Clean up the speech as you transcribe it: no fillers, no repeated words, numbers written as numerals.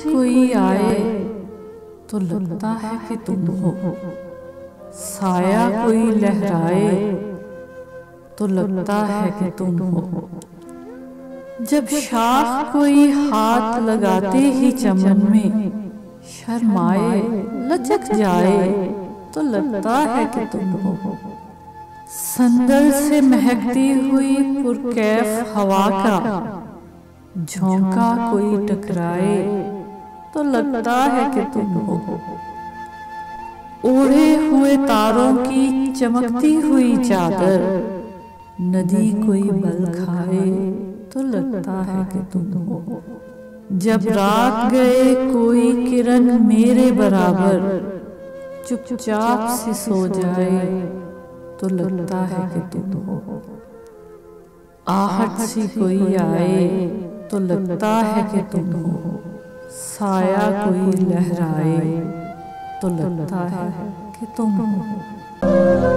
कोई आए तो लगता है कि तुम हो, साया कोई लहराए तो लगता है कि तुम हो। जब शाख कोई हाथ लगाते ही चमन में शर्माए लचक जाए तो लगता है कि तुम हो। संदल से महकती हुई पुरकैफ हवा का झोंका कोई टकराए तो लगता है कि तुम हो। ओढ़े हुए तारों की चमकती हुई चादर नदी कोई बल खाए तो लगता है कि तुम हो। जब रात गए कोई किरण मेरे बराबर चुपचाप से सो जाए तो लगता है कि तुम हो। आहट सी कोई आए तो लगता है कि तुम हो, साया कोई लहराए तो लगता है कि तुम हो।